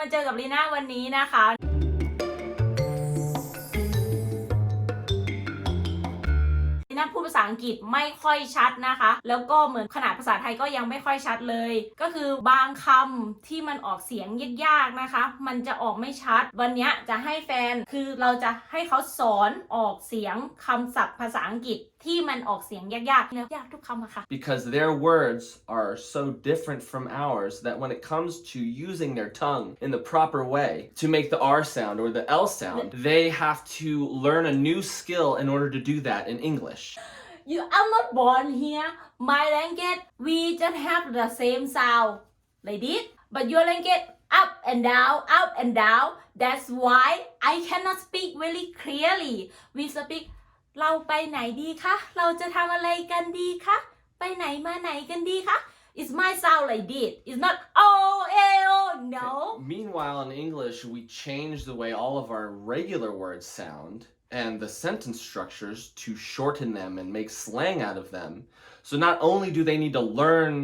มาเจอกับลีน่าวันนี้นะคะลีน่าพูดภาษาอังกฤษไม่ค่อยชัดนะคะแล้วก็เหมือนขนาดภาษาไทยก็ยังไม่ค่อยชัดเลยก็คือบางคำที่มันออกเสียงยากๆนะคะมันจะออกไม่ชัดวันนี้จะให้แฟนคือเราจะให้เขาสอนออกเสียงคำศัพท์ภาษาอังกฤษที่มันออกเสียงยากๆแล้วยากทุกคำอะค่ะ Because their words are so different from ours that when it comes to using their tongue in the proper way to make the R sound or the L sound, they have to learn a new skill in order to do that in English. You are not born here. My language, we just have the same sound like this. But your language up and down, up and down. That's why I cannot speak very clearly. We speak เราไปไหนดีคะเราจะทำอะไรกันดีคะไปไหนมาไหนกันดีคะ It's my sound like this. It's not oh no. Okay. Meanwhile, in English, we change the way all of our regular words sound and the sentence structures to shorten them and make slang out of them. So not only do they need to learn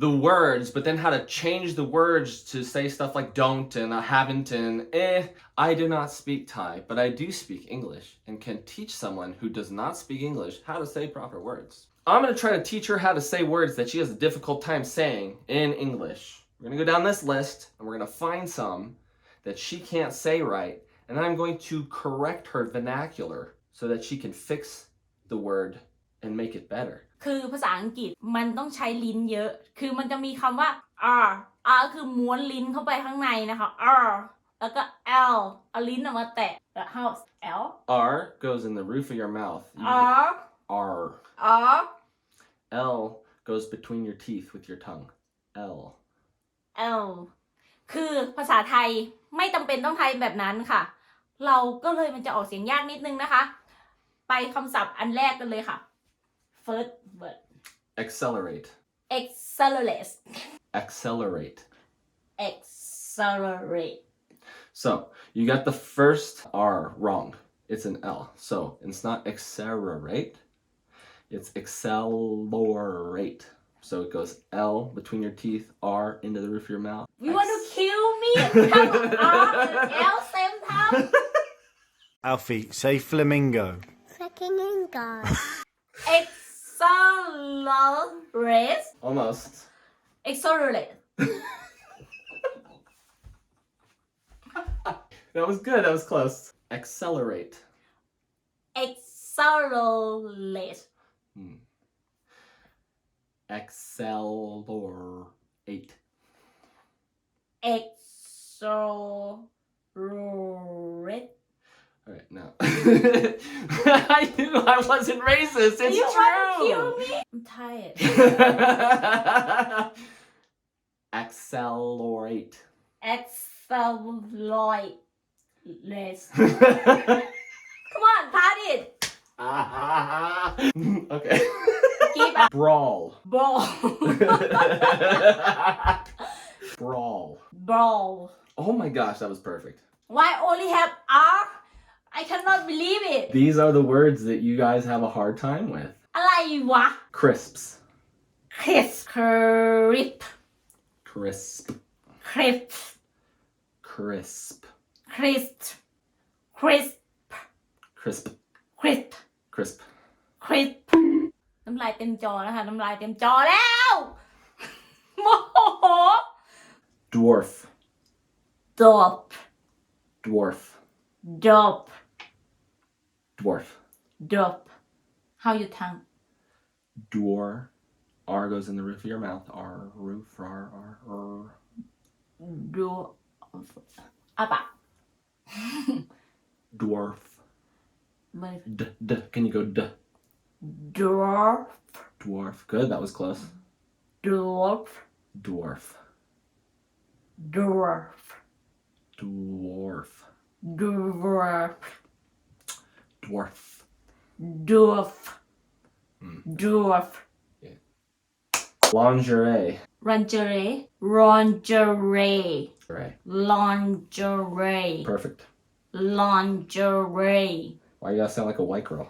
the words, but then how to change the words to say stuff like don't and haven't and I do not speak Thai, but I do speak English and can teach someone who does not speak English how to say proper words. I'm going to try to teach her how to say words that she has a difficult time saying in English. We're going to go down this list and we're going to find some that she can't say right, and then I'm going to correct her vernacular so that she can fix the word and make it better. คือภาษาอังกฤษมันต้องใช้ลิ้นเยอะคือมันจะมีคำว่า r คือม้วนลิ้นเข้าไปข้างในนะคะ r แล้วก็ l เอาลิ้นออกมาแตะแล้ว how l R goes in the roof of your mouth. r R. r L goes between your teeth with your tongue. L. l คือภาษาไทยไม่จำเป็นต้องไทยแบบนั้นค่ะเราก็เลยมันจะออกเสียงยากนิดนึงนะคะไปคำศัพท์อันแรกกันเลยค่ะ first word Accelerate. accelerate Accelerate. accelerate So, you got the first R wrong. It's an L. So, it's not accelerate. It's accelerate. So, it goes L between your teeth, R into the roof of your mouth. You want to kill me and have R and L same time? Alfie, say flamingo. Flamingo. Accelerate. Almost. Accelerate. That was good. That was close. Accelerate. Accelerate. Accelerate. Accelerate. All right, now. I knew I wasn't racist. It's You true. want to kill me? I'm tired. Accelerate. Accelerate. Come on, pat it. Okay. Keep up. Brawl. Ball. Brawl. Ball. Oh my gosh, that was perfect. Why only have R? I cannot believe it. These are the words that you guys have a hard time with. อะไรวะ Crisps. Crisp. Crisp. Crisp. Crisp. Crisp. Crisp. Crisp. Crisp. Crisp. Crisp. Crisp. น้ำลายเต็มจอนะคะน้ำลายเต็มจอแล้วโมโห Dwarf. Dop. Dwarf. Dop. Dwarf. Dop. How you tongue? Dwar. R goes in the roof of your mouth. R. Roof. R. R. R. Dop. อ่ะปะ Dwarf. ไม่ D. D. Can you go D? Dwarf. Dwarf. Good. That was close. Dwarf. Dwarf. Dwarf. Dwarf. Dwarf. Dwarf. Dwarf. Dwarf. Lingerie. Lingerie. Lingerie. Right. Lingerie. Perfect. Lingerie. Why you gotta sound like a white girl?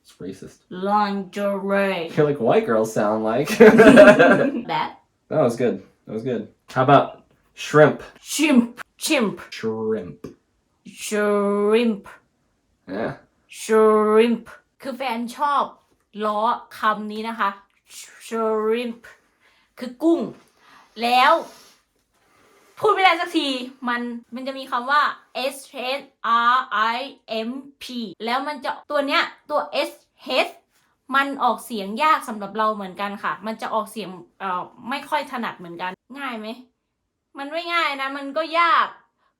It's racist. Lingerie. You're like white girls sound like. That. That was good. That was good. How about shrimp? Shrimp. chimp Shrimp. shrimp Yeah. shrimp คือแฟนชอบล้อคำนี้นะคะ shrimp คือกุ้ง แล้วพูดไม่ได้สักทีมันจะมีคำว่า s h r i m p แล้วมันจะตัวเนี้ยตัว s h มันออกเสียงยากสำหรับเราเหมือนกันค่ะมันจะออกเสียงไม่ค่อยถนัดเหมือนกันง่ายไหมมันไม่ง่ายนะมันก็ยาก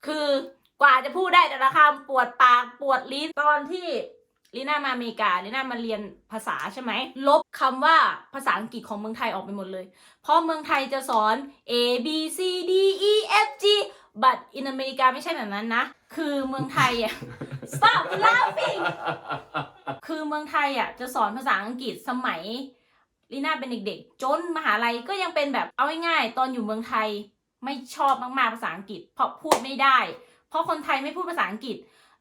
คือกว่าจะพูดได้แต่ละคำปวดปากปวดลิ้นตอนที่ลีน่ามาอเมริกาลีน่ามาเรียนภาษาใช่ไหมลบคำว่าภาษาอังกฤษของเมืองไทยออกไปหมดเลยเพราะเมืองไทยจะสอน A B C D E F G but in อเมริกาไม่ใช่แบบนั้นนะคือเมืองไทยอ่ะ stop laughing คือเมืองไทยอ่ะจะสอนภาษาอังกฤษสมัยลีน่าเป็นเด็กๆจนมหาลัยก็ยังเป็นแบบเอาง่ายๆตอนอยู่เมืองไทยไม่ชอบมากๆภาษาอังกฤษเพราะพูดไม่ได้เพราะคนไทยไม่พูดภาษาอังกฤษ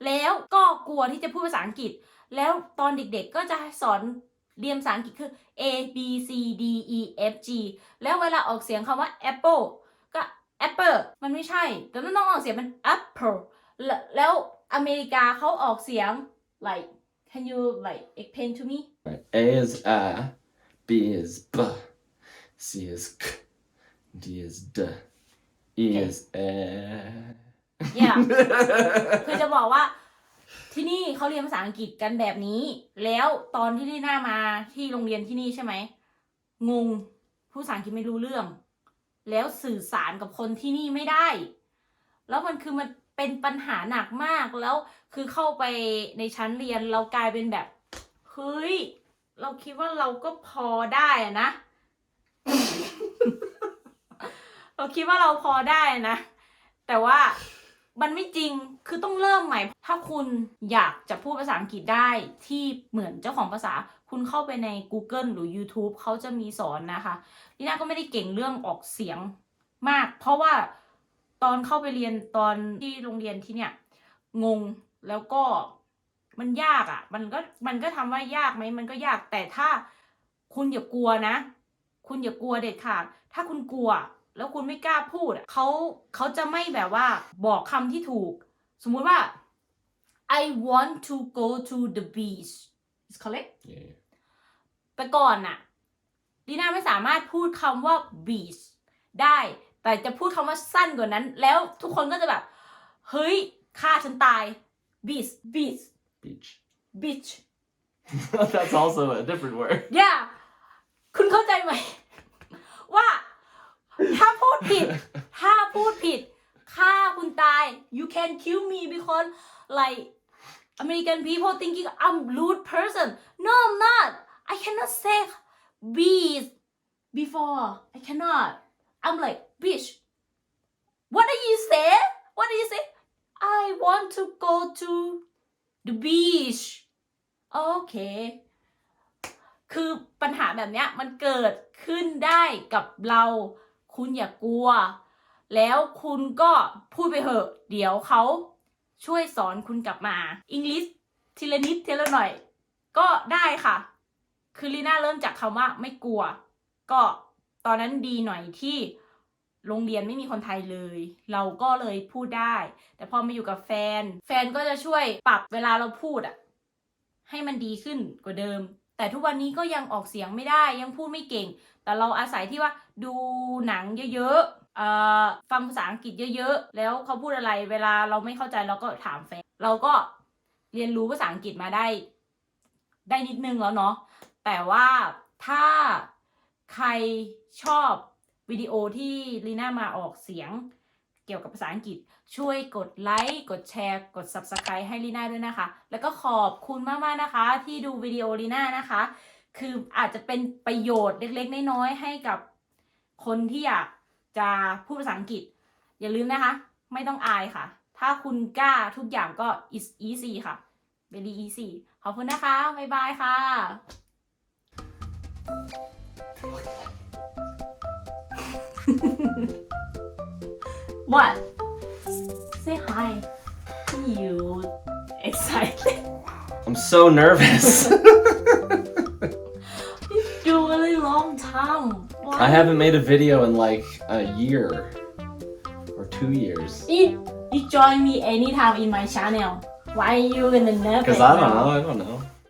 แล้วก็กลัวที่จะพูดภาษาอังกฤษแล้วตอนเด็กๆก็จะสอนเรียนภาษาอังกฤษคือ A B C D E F G แล้วเวลาออกเสียงคำว่า apple ก็ apple มันไม่ใช่แต่มันต้องออกเสียงเป็น apple แล้วอเมริกาเขาออกเสียง like can you like explain to me A is A, B is B, C is K, D is D, E is A. yeah คือจะบอกว่าที่นี่เขาเรียนภาษาอังกฤษกันแบบนี้แล้วตอนที่ลีน่ามาที่โรงเรียนที่นี่ใช่ไหมงงผู้ภาษาอังกฤษไม่รู้เรื่องแล้วสื่อสารกับคนที่นี่ไม่ได้แล้วมันเป็นปัญหาหนักมากแล้วคือเข้าไปในชั้นเรียนเรากลายเป็นแบบเฮ้ยเราคิดว่าเราก็พอได้นะ เราคิดว่าเราพอได้นะแต่ว่ามันไม่จริงคือต้องเริ่มใหม่ถ้าคุณอยากจะพูดภาษาอังกฤษได้ที่เหมือนเจ้าของภาษาคุณเข้าไปใน Google หรือ YouTube เขาจะมีสอนนะคะลีน่าก็ไม่ได้เก่งเรื่องออกเสียงมากเพราะว่าตอนเข้าไปเรียนตอนที่โรงเรียนที่เนี่ยงงแล้วก็มันยากอ่ะมันก็ทำว่ายากไหมมันก็ยากแต่ถ้าคุณอย่ากลัวนะคุณอย่ากลัวเด็ดขาดถ้าคุณกลัวแล้วคุณไม่กล้าพูดเขาจะไม่แบบว่าบอกคำที่ถูกสมมุติว่า I want to go to the beach is correct Yeah. แต่ก่อนน่ะลีน่าไม่สามารถพูดคำว่า beach ได้แต่จะพูดคำว่าสั้นกว่านั้นแล้วทุกคนก็จะแบบเฮ้ยฆ่าฉันตาย beach beach Beach. beach That's also a different word. yeah คุณเข้าใจไหมว่าถ้าพูดผิดฆ่าคุณตาย you can kill me because like American people thinking I'm rude person no I'm not I cannot say beach before I cannot I'm like bitch what do you say I want to go to the beach okay คือปัญหาแบบเนี้ยมันเกิดขึ้นได้กับเราคุณอย่ากลัวแล้วคุณก็พูดไปเถอะเดี๋ยวเขาช่วยสอนคุณกลับมาอังกฤษทีละนิดทีละหน่อยก็ได้ค่ะคือลีน่าเริ่มจากคำว่าไม่กลัวก็ตอนนั้นดีหน่อยที่โรงเรียนไม่มีคนไทยเลยเราก็เลยพูดได้แต่พอมาอยู่กับแฟนก็จะช่วยปรับเวลาเราพูดอะให้มันดีขึ้นกว่าเดิมแต่ทุกวันนี้ก็ยังออกเสียงไม่ได้ยังพูดไม่เก่งแต่เราอาศัยที่ว่าดูหนังเยอะๆฟังภาษาอังกฤษเยอะๆแล้วเขาพูดอะไรเวลาเราไม่เข้าใจเราก็ถามแฟนเราก็เรียนรู้ภาษาอังกฤษมาได้นิดนึงแล้วเนาะแต่ว่าถ้าใครชอบวิดีโอที่ลีน่ามาออกเสียงเกี่ยวกับภาษาอังกฤษช่วยกดไลค์กดแชร์กด Subscribe ให้ลีน่าด้วยนะคะแล้วก็ขอบคุณมากๆนะคะที่ดูวิดีโอลีน่านะคะคืออาจจะเป็นประโยชน์เล็กๆน้อยๆให้กับคนที่อยากจะพูดภาษาอังกฤษอย่าลืมนะคะไม่ต้องอายค่ะถ้าคุณกล้าทุกอย่างก็ is easy ค่ะ very easy ขอบคุณนะคะบ๊ายบายค่ะ What? Say hi. You excited? I'm so nervous. It's been a really long time. Why? I haven't made a video in like a year or 2 years. It You join me anytime in my channel. Why are you in the nervous Because I don't now? know. I don't know.